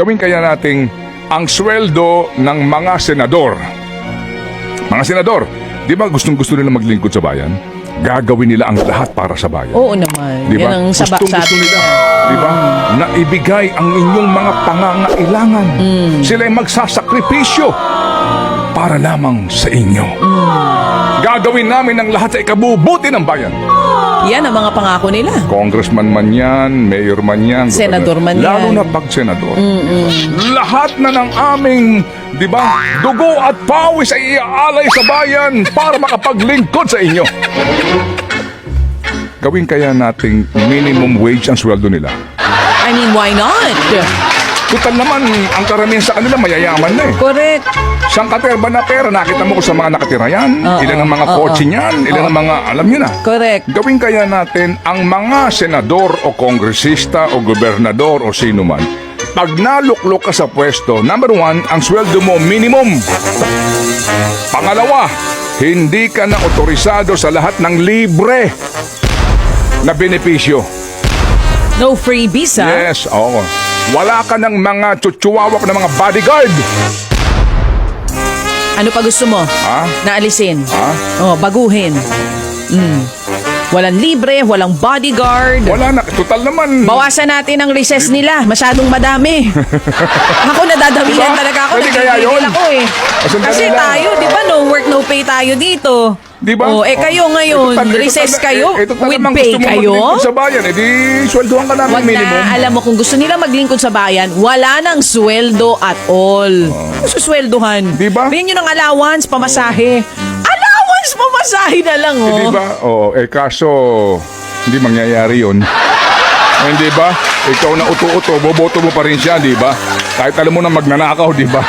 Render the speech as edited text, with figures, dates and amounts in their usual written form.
Gawin kaya nating ang sweldo ng mga senador. Mga senador, di ba gustong-gusto nila maglingkod sa bayan? Gagawin nila ang lahat para sa bayan. Oo naman. Di ba? Yan ang Gustong-gusto sabi nila, niya. di ba? Na ibigay ang inyong mga pangangailangan. Sila'y magsasakripisyo para lamang sa inyo. Gagawin namin ang lahat sa ikabubuti ng bayan. Yan ang mga pangako nila. Congressman man yan, mayor man yan, Senador man lalo yan. na pag senador. Lahat na ng aming, di ba, dugo at pawis ay iaalay sa bayan para makapaglingkod sa inyo. Gawin kaya nating minimum wage ang sweldo nila. I mean, why not? Total naman, ang karamihan sa kanila mayayaman na eh. Correct. Siyang katerba na pera, nakita mo ko sa mga nakatira yan. Ilan ang mga kotse niyan, ilan ang mga, alam niyo na. Correct. Gawin kaya natin ang mga senador o kongresista o gobernador o sino man, pag naluklok ka sa pwesto, number 1, ang sweldo mo minimum. Pangalawa, hindi ka na otorisado sa lahat ng libre na benepisyo. No freebies, ha? Yes, oo. Wala ka ng mga chuchuwawak na mga bodyguard. Ano pa gusto mo? Ha? Naalisin? Ha? Oh, baguhin. Walang libre, walang bodyguard. Wala na, total naman. Bawasan natin ang recess nila. Masyadong madami. Ako nadadamihan Diba? talaga ako. Pwede kaya Nagigil yun? ako eh. Sandali Kasi lang. tayo, di ba, no work, no pay tayo dito. Di ba? Oh, kayo ngayon, recess kayo, with pay kayo. Sa bayan, edi sweldohan ka namin Wag minimum. na, alam mo, kung gusto nila maglingkod sa bayan, wala nang sweldo at all. Susweldohan. Di ba? Bigyan nyo ng allowance, pamasahe. Allowance, pamasahe na lang, oh. Di ba? Oo, kaso hindi mangyayari yun. Hindi ba? Ikaw na uto-uto, boboto mo pa rin siya, di ba? Kahit alam mo na magnanakaw, di ba?